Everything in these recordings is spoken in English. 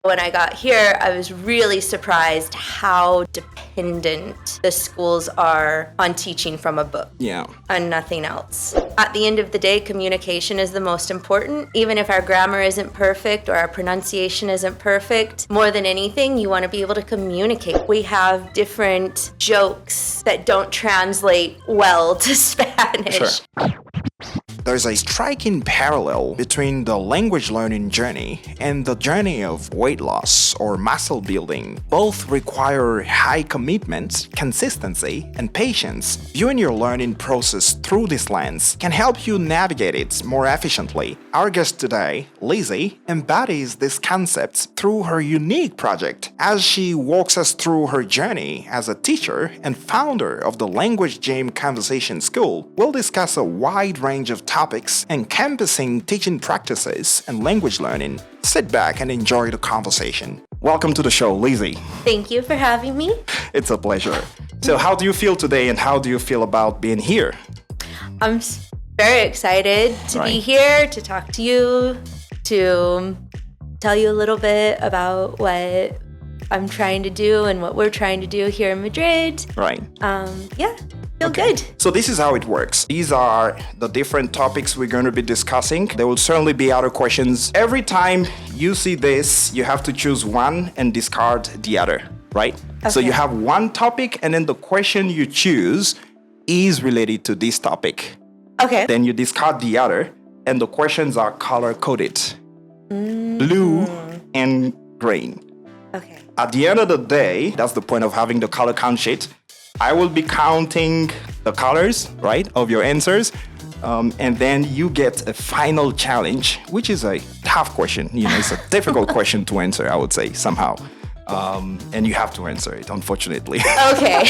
When I got here, I was really surprised how dependent the schools are on teaching from a book. Yeah. And nothing else. At the end of the day, communication is the most important. Even if our grammar isn't perfect or our pronunciation isn't perfect, more than anything, you want to be able to communicate. We have different jokes that don't translate well to Spanish. Sure. There's a striking parallel between the language learning journey and the journey of weight loss or muscle building. Both require high commitment, consistency, and patience. Viewing your learning process through this lens can help you navigate it more efficiently. Our guest today, Lizzy, embodies this concept through her unique project as she walks us through her journey as a teacher and founder of the Language Gym Conversation School. We'll discuss a wide range of topics encompassing teaching practices and language learning. Sit back and enjoy the conversation. Welcome to the show, Lizzy. Thank you for having me. It's a pleasure. So how do you feel today and how do you feel about being here? I'm very excited to be here, to talk to you, to tell you a little bit about what I'm trying to do and what we're trying to do here in Madrid. Right. Feel good. So this is how it works. These are the different topics we're going to be discussing. There will certainly be other questions. Every time you see this, you have to choose one and discard the other, right? Okay. So you have one topic and then the question you choose is related to this topic. Okay. Then you discard the other and the questions are color-coded. Blue and green. Okay. At the end of the day, that's the point of having the color count sheet. I will be counting the colors, right, of your answers. And then you get a final challenge, which is a tough question. You know, it's a difficult question to answer, I would say, somehow. And you have to answer it, unfortunately. Okay.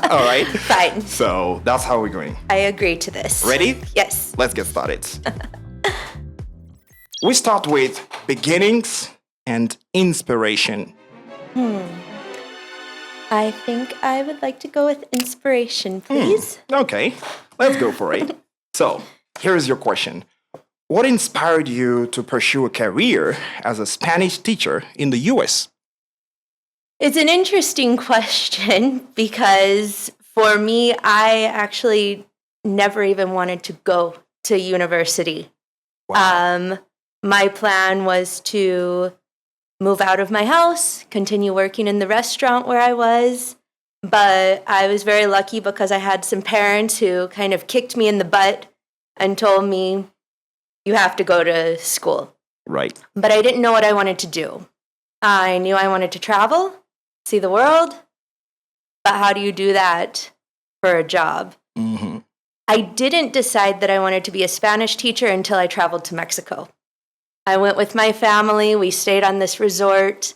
All right. Fine. So that's how we're going. I agree to this. Ready? Yes. Let's get started. We start with beginnings and inspiration. I think I would like to go with inspiration, please. Okay, let's go for it. So, here's your question. What inspired you to pursue a career as a Spanish teacher in the US? It's an interesting question because for me, I actually never even wanted to go to university. Wow. My plan was to move out of my house, continue working in the restaurant where I was. But I was very lucky because I had some parents who kind of kicked me in the butt and told me, you have to go to school. Right. But I didn't know what I wanted to do. I knew I wanted to travel, see the world. But how do you do that for a job? Mm-hmm. I didn't decide that I wanted to be a Spanish teacher until I traveled to Mexico. I went with my family, we stayed on this resort,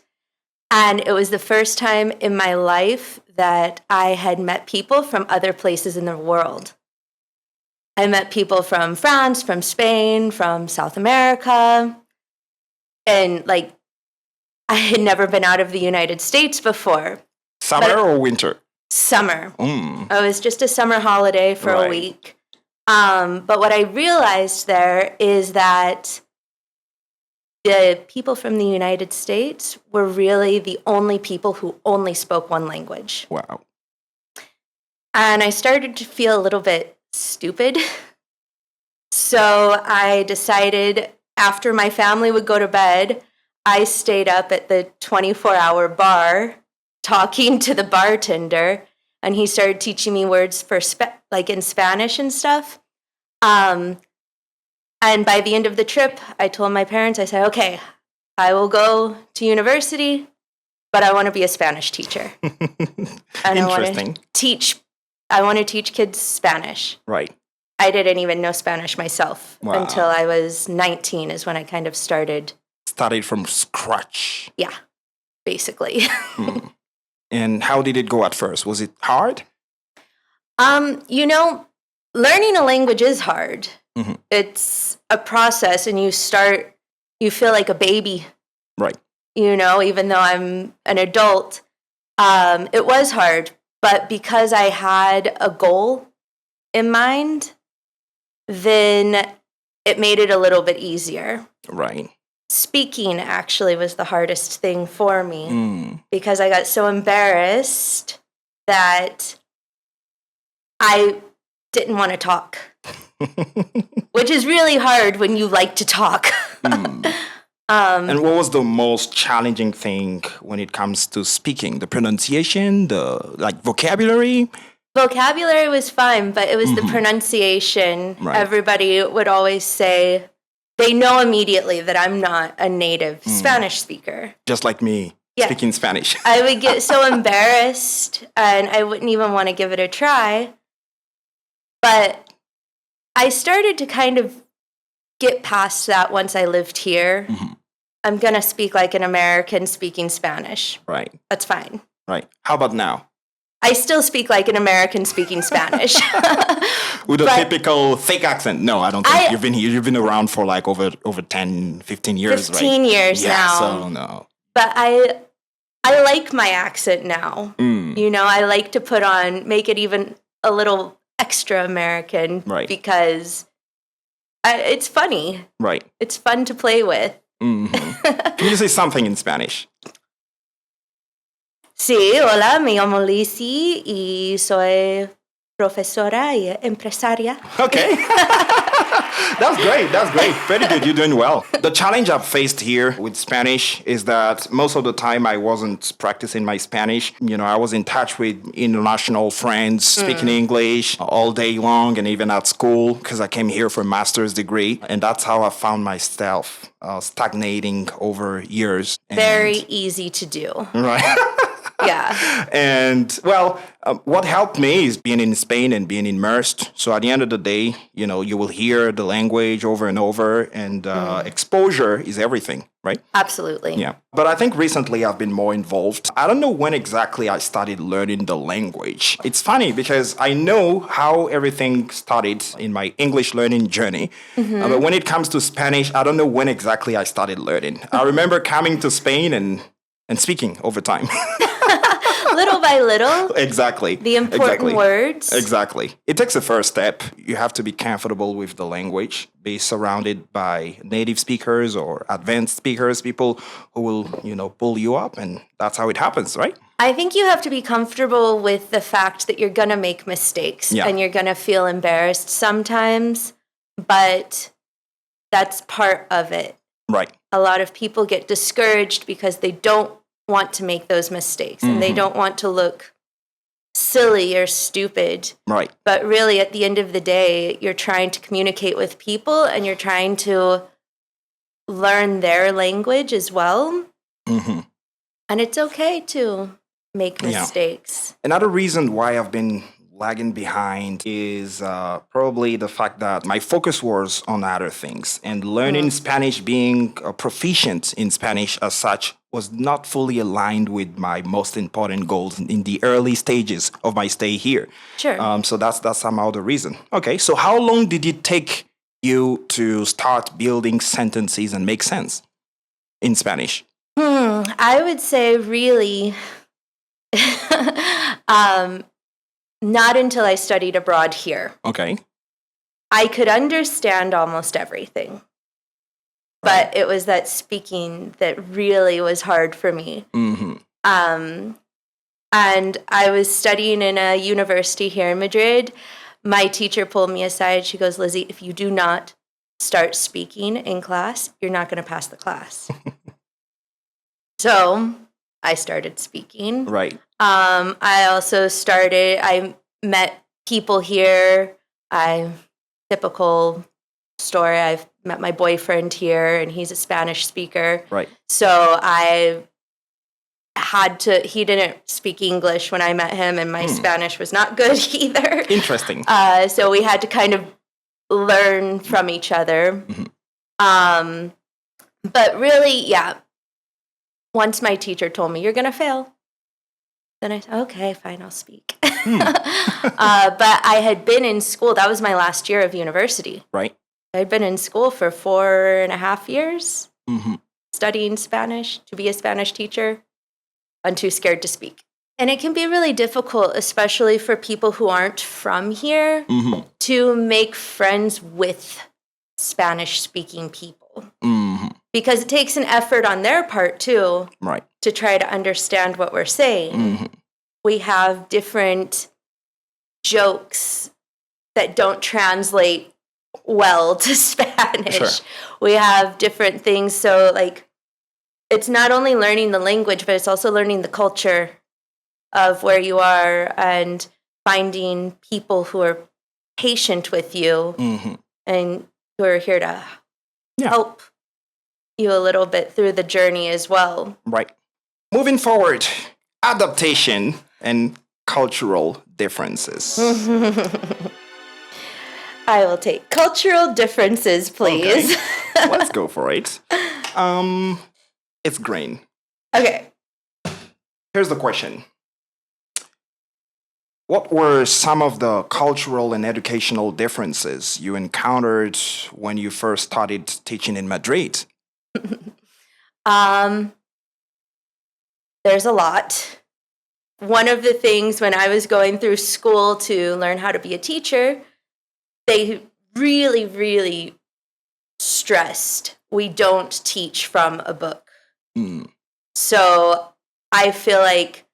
and it was the first time in my life that I had met people from other places in the world. I met people from France, from Spain, from South America, and I had never been out of the United States before. Summer or winter? Summer. It was just a summer holiday for a week. But what I realized there is that the people from the United States were really the only people who only spoke one language. Wow. And I started to feel a little bit stupid. So I decided after my family would go to bed, I stayed up at the 24-hour bar talking to the bartender, and he started teaching me words for in Spanish and stuff. And by the end of the trip, I told my parents, I said, okay, I will go to university, but I want to be a Spanish teacher. And Interesting. I want to teach kids Spanish. Right. I didn't even know Spanish myself Wow. until I was 19 is when I kind of started. Studied from scratch. Yeah, basically. And how did it go at first? Was it hard? Learning a language is hard. Mm-hmm. It's a process, and you feel like a baby. Right. Even though I'm an adult, it was hard. But because I had a goal in mind, then it made it a little bit easier. Right. speaking actually was the hardest thing for me because I got so embarrassed that I didn't want to talk, which is really hard when you like to talk. And what was the most challenging thing when it comes to speaking? The pronunciation, the vocabulary? Vocabulary was fine, but it was the pronunciation. Right. Everybody would always say they know immediately that I'm not a native Spanish speaker. Just like me, speaking Spanish. I would get so embarrassed and I wouldn't even want to give it a try. But I started to kind of get past that once I lived here. I'm going to speak like an American speaking Spanish. Right. That's fine. Right. How about now? I still speak like an American speaking Spanish. With a typical thick accent. No, I don't think you've been here. You've been around for like over 10, 15 years, 15 years now. So no. But I like my accent now. You know, I like to make it even a little extra American. Right. Because it's funny. Right. It's fun to play with. Can you say something in Spanish? Sí, hola, me llamo Lizzy y soy profesora y empresaria. Okay. That's great. That's great. Very good. You're doing well. The challenge I've faced here with Spanish is that most of the time I wasn't practicing my Spanish. You know, I was in touch with international friends speaking English all day long and even at school because I came here for a master's degree. And that's how I found myself stagnating over years. Very easy to do. Right. Yeah. And well, what helped me is being in Spain and being immersed. So at the end of the day, you know, you will hear the language over and over, and exposure is everything, right? Absolutely. Yeah. But I think recently I've been more involved. I don't know when exactly I started learning the language. It's funny because I know how everything started in my English learning journey. But when it comes to Spanish, I don't know when exactly I started learning. I remember coming to Spain and speaking over time. Little by little. Exactly. The important words. Exactly. It takes a first step. You have to be comfortable with the language, be surrounded by native speakers or advanced speakers, people who will, you know, pull you up, and that's how it happens, right? I think you have to be comfortable with the fact that you're going to make mistakes and you're going to feel embarrassed sometimes, but that's part of it. Right. A lot of people get discouraged because they don't want to make those mistakes and they don't want to look silly or stupid. Right. But really, at the end of the day, you're trying to communicate with people and you're trying to learn their language as well. And it's okay to make mistakes. Another reason why I've been lagging behind is probably the fact that my focus was on other things, and learning Spanish, being proficient in Spanish as such, was not fully aligned with my most important goals in the early stages of my stay here. Sure. So that's somehow the reason. Okay, so how long did it take you to start building sentences and make sense in Spanish? I would say really not until I studied abroad here. Okay. I could understand almost everything. But it was that speaking that really was hard for me. And I was studying in a university here in Madrid. My teacher pulled me aside. She goes, Lizzy, if you do not start speaking in class, you're not going to pass the class. So I started speaking. Right. I met people here. Typical story. I've met my boyfriend here and he's a Spanish speaker. Right. So he didn't speak English when I met him and my Spanish was not good either. Interesting. So we had to kind of learn from each other. But really, once my teacher told me, you're going to fail. Then I said, okay, fine, I'll speak. But I had been in school. That was my last year of university. Right. I'd been in school for 4.5 years, studying Spanish to be a Spanish teacher. I'm too scared to speak. And it can be really difficult, especially for people who aren't from here, to make friends with Spanish-speaking people. people Hmm. because it takes an effort on their part too Right. to try to understand what we're saying. Hmm. We have different jokes that don't translate well to Spanish. Sure. We have different things. So, like, it's not only learning the language, but it's also learning the culture of where you are and finding people who are patient with you Hmm. and who are here to Yeah. help you a little bit through the journey as well. Right. Moving forward, adaptation and cultural differences. I will take cultural differences, please. Okay. Let's go for it. It's green. Okay. Here's the question. What were some of the cultural and educational differences you encountered when you first started teaching in Madrid? There's a lot. One of the things when I was going through school to learn how to be a teacher, they really, really stressed we don't teach from a book. Mm. So I feel like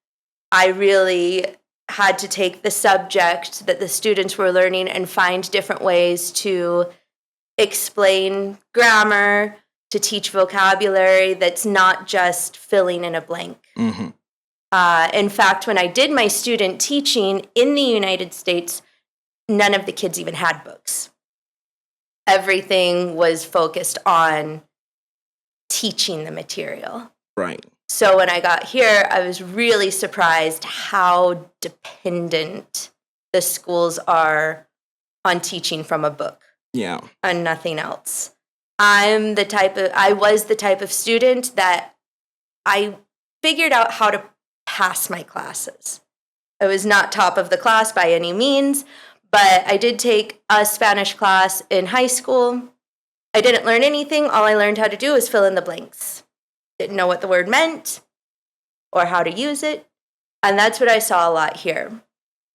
I really had to take the subject that the students were learning and find different ways to explain grammar, to teach vocabulary that's not just filling in a blank. Mm-hmm. In fact, when I did my student teaching in the United States, none of the kids even had books. Everything was focused on teaching the material. Right. So when I got here, I was really surprised how dependent the schools are on teaching from a book Yeah. and nothing else. I was the type of student that I figured out how to pass my classes. I was not top of the class by any means, but I did take a Spanish class in high school. I didn't learn anything. All I learned how to do was fill in the blanks. Didn't know what the word meant or how to use it. And that's what I saw a lot here.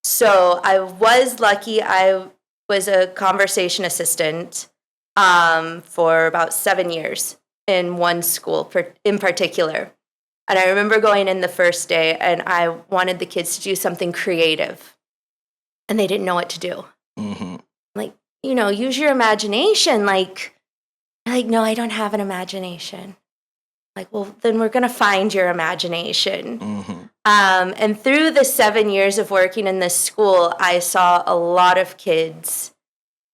So I was lucky. I was a conversation assistant for about 7 years in one school in particular. And I remember going in the first day and I wanted the kids to do something creative. And they didn't know what to do. Mm-hmm. Like, use your imagination. Like, no, I don't have an imagination. Like, well, then we're going to find your imagination. Mm-hmm. And through the 7 years of working in this school, I saw a lot of kids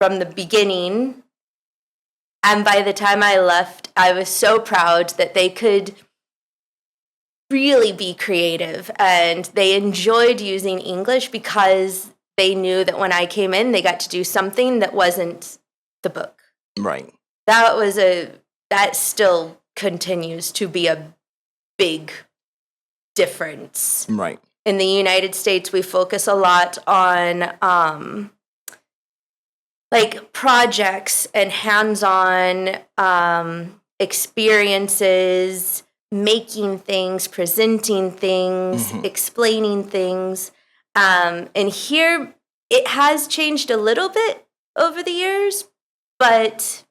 from the beginning. And by the time I left, I was so proud that they could really be creative and they enjoyed using English because they knew that when I came in, they got to do something that wasn't the book. Right. That still continues to be a big difference. Right. In the United States, we focus a lot on like projects and hands-on experiences, making things, presenting things, Mhm. explaining things. And here, it has changed a little bit over the years, but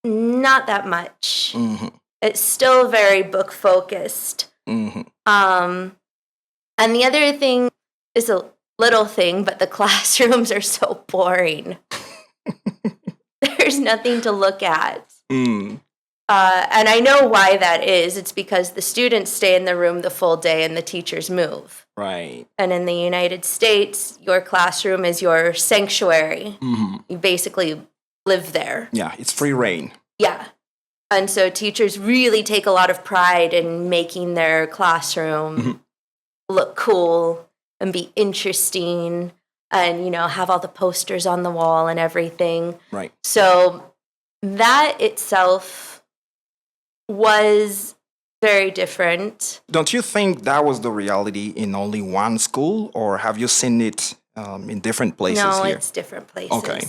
not that much. Mm-hmm. It's still very book focused. Mm-hmm. And the other thing is a little thing, but the classrooms are so boring. There's nothing to look at. Mm. And I know why that is. It's because the students stay in the room the full day and the teachers move. Right. And in the United States, your classroom is your sanctuary. Mm-hmm. You basically live there. Yeah, it's free reign. Yeah. And so teachers really take a lot of pride in making their classroom look cool and be interesting and, have all the posters on the wall and everything. Right. So that itself was very different. Don't you think that was the reality in only one school, or have you seen it in different places No, here? it's different places. Okay.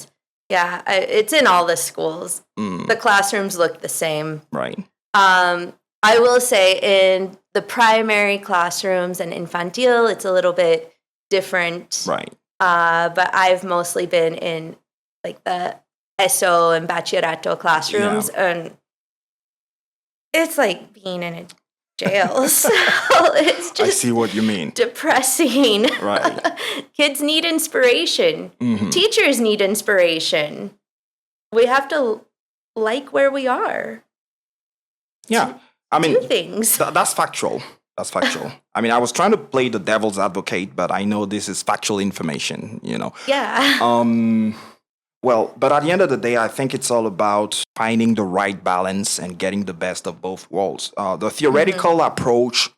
Yeah, it's in all the schools. Mm. The classrooms look the same. Right. I will say in the primary classrooms and infantil, it's a little bit different. Right. But I've mostly been in like the ESO and bachillerato classrooms, and it's like being in a jail. So it's I just see what you mean. depressing. Right. Kids need inspiration. Mhm. Teachers need inspiration. We have to like where we are. Yeah. I Do mean, things. that's factual. That's factual. I mean, I was trying to play the devil's advocate, but I know this is factual information, you know. Yeah. Well, but at the end of the day, I think it's all about finding the right balance and getting the best of both worlds. The theoretical approach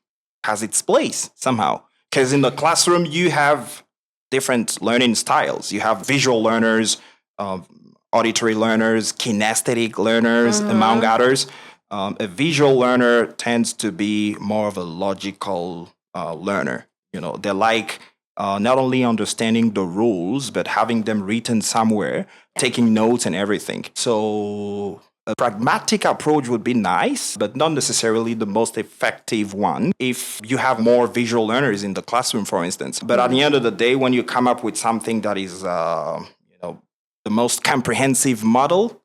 has its place somehow, because in the classroom, you have different learning styles. You have visual learners, uh, auditory learners, kinesthetic learners, among others. A visual learner tends to be more of a logical learner. You know, they like not only understanding the rules, but having them written somewhere, taking notes and everything. So a pragmatic approach would be nice, but not necessarily the most effective one if you have more visual learners in the classroom, for instance. But at the end of the day, when you come up with something that is, the most comprehensive model,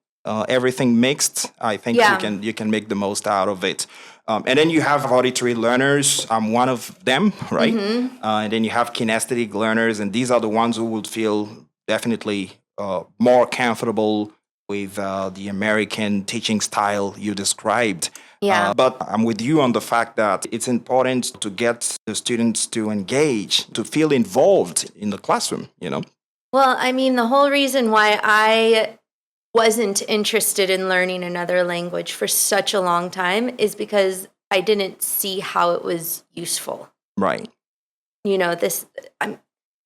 everything mixed, I think Yeah. you can make the most out of it. And then you have auditory learners. I'm one of them, right? And then you have kinesthetic learners, and these are the ones who would feel definitely more comfortable with the American teaching style you described. Yeah. But I'm with you on the fact that it's important to get the students to engage, to feel involved in the classroom, you know? Well, I mean, the whole reason why I wasn't interested in learning another language for such a long time is because I didn't see how it was useful. Right. You know,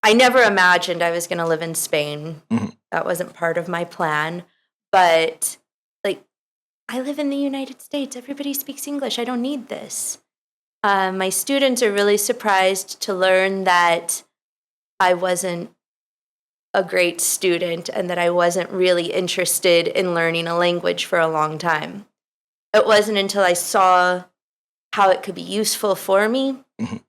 I never imagined I was going to live in Spain. Mhm. That wasn't part of my plan. But like, I live in the United States. Everybody speaks English. I don't need this. My students are really surprised to learn that I wasn't a great student and that I wasn't really interested in learning a language for a long time. It wasn't until I saw how it could be useful for me, Mhm.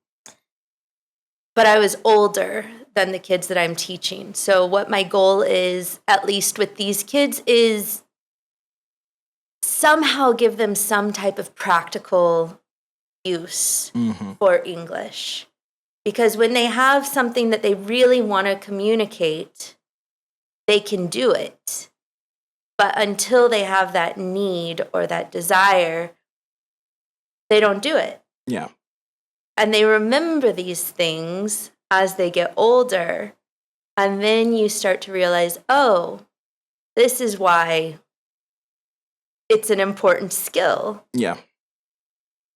but I was older than the kids that I'm teaching. So, what my goal is, at least with these kids, is somehow give them some type of practical use Mhm. for English. Because when they have something that they really want to communicate, they can do it. But until they have that need or that desire, they don't do it. Yeah. And they remember these things as they get older. And then you start to realize, oh, this is why it's an important skill. Yeah.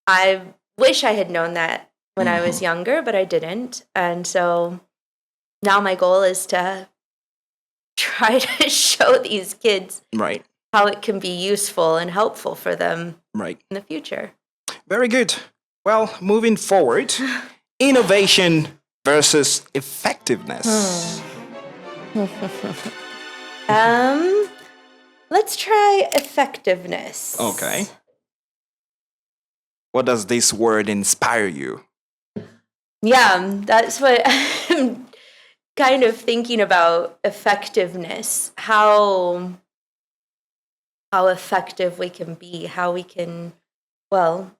I wish I had known that when I was Mhm. younger, but I didn't. And so now my goal is to try to show these kids Right. how it can be useful and helpful for them Right. in the future. Very good. Well, moving forward, innovation versus effectiveness. Let's try effectiveness. Okay. What does this word inspire you? Yeah, that's what I'm kind of thinking about, effectiveness. How effective we can be, how we can, well,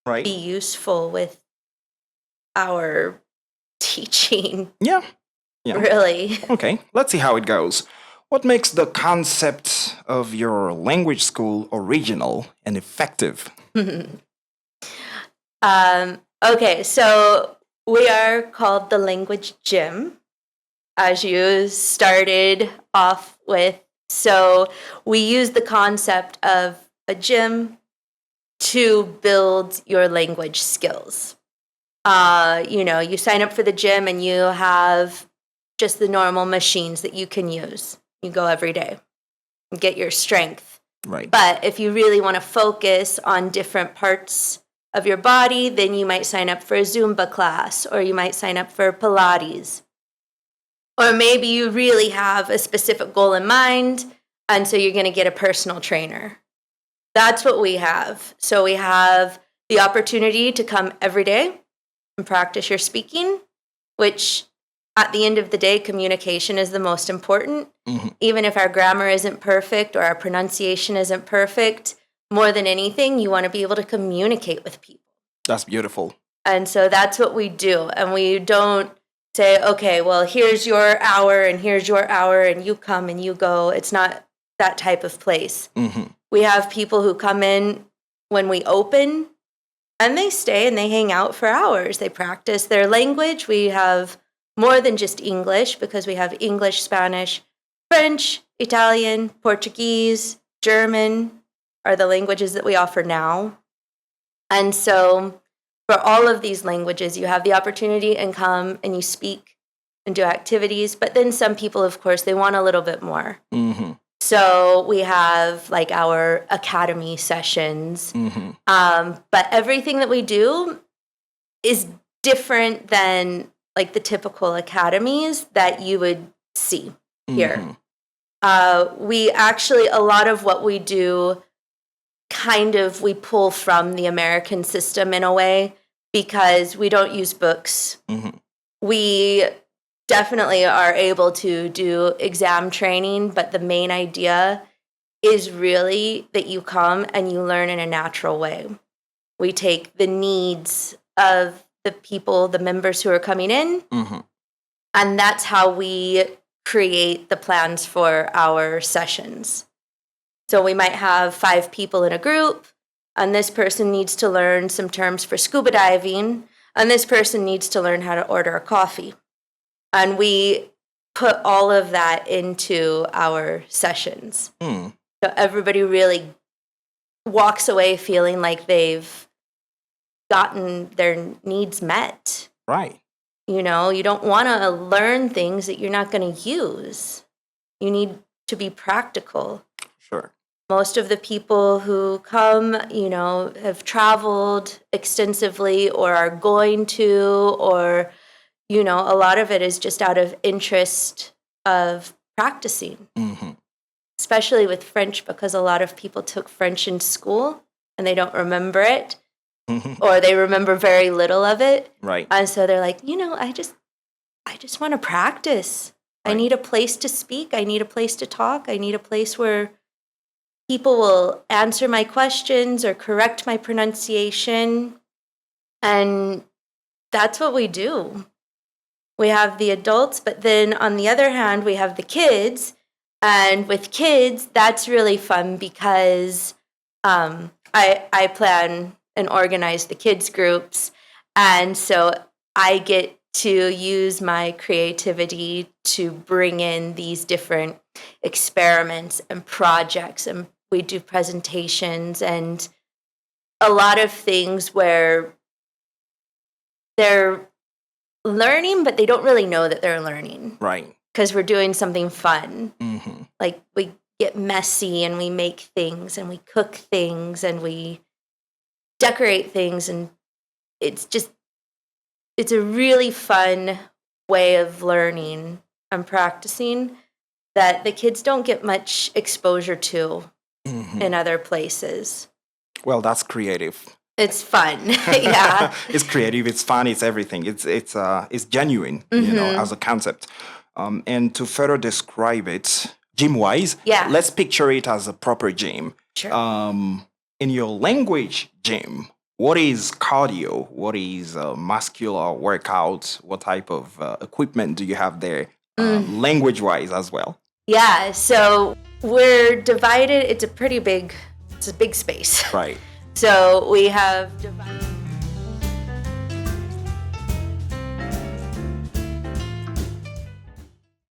be Right? useful with our teaching, Yeah. Yeah. really. Okay. Let's see how it goes. What makes the concept of your language school original and effective? Okay, so we are called the Language Gym, as you started off with. So we use the concept of a gym to build your language skills. You sign up for the gym and you have just the normal machines that you can use. You go every day and get your strength. Right. But if you really want to focus on different parts of your body, then you might sign up for a Zumba class, or you might sign up for Pilates. Or maybe you really have a specific goal in mind, and so you're going to get a personal trainer. That's what we have. So we have the opportunity to come every day and practice your speaking, which at the end of the day, communication is the most important. Mhm. Even if our grammar isn't perfect or our pronunciation isn't perfect, more than anything, you want to be able to communicate with people. That's beautiful. And so that's what we do. And we don't say, okay, well, here's your hour and here's your hour and you come and you go. It's not that type of place. Mm-hmm. We have people who come in when we open and they stay and they hang out for hours. They practice their language. We have more than just English because we have English, Spanish, French, Italian, Portuguese, German are the languages that we offer now. And so for all of these languages, you have the opportunity and come and you speak and do activities. But then some people, of course, they want a little bit more. Mm-hmm. So we have like our academy sessions. Mm-hmm. But everything that we do is different than like the typical academies that you would see here. Mm-hmm. We actually, a lot of what we do we pull from the American system in a way because we don't use books. Mm-hmm. We definitely are able to do exam training, but the main idea is really that you come and you learn in a natural way. We take the needs of the people, the members who are coming in, Mm-hmm. and that's how we create the plans for our sessions. So we might have 5 people in a group, and this person needs to learn some terms for scuba diving, and this person needs to learn how to order a coffee. And we put all of that into our sessions. Mm. So everybody really walks away feeling like they've gotten their needs met. Right. You know, you don't want to learn things that you're not going to use. You need to be practical. Sure. Most of the people who come, you know, have traveled extensively or are going to, or, you know, a lot of it is just out of interest of practicing, Mm-hmm. especially with French, because a lot of people took French in school and they don't remember it, Mm-hmm. or they remember very little of it. Right. And so they're like, you know, I just want to practice. I Right. need a place to speak. I need a place to talk. I need a place where people will answer my questions or correct my pronunciation. And that's what we do. We have the adults, but then on the other hand, we have the kids. And with kids, that's really fun because I plan and organize the kids groups. And so I get to use my creativity to bring in these different experiments and projects, and we do presentations and a lot of things where they're learning, but they don't really know that they're learning Right. because we're doing something fun. Mm-hmm. Like we get messy and we make things and we cook things and we decorate things, and it's a really fun way of learning and practicing that the kids don't get much exposure to Mm-hmm. in other places. Well, that's creative. It's fun. Yeah. It's creative. It's fun. It's everything. It's genuine. You know, Mhm. as a concept. And to further describe it, gym-wise, Yeah. let's picture it as a proper gym. Sure. In your language gym, what is cardio? What is muscular workout? What type of equipment do you have there, language-wise as well? Yeah, so we're divided. It's a big space. Right. So we have divided.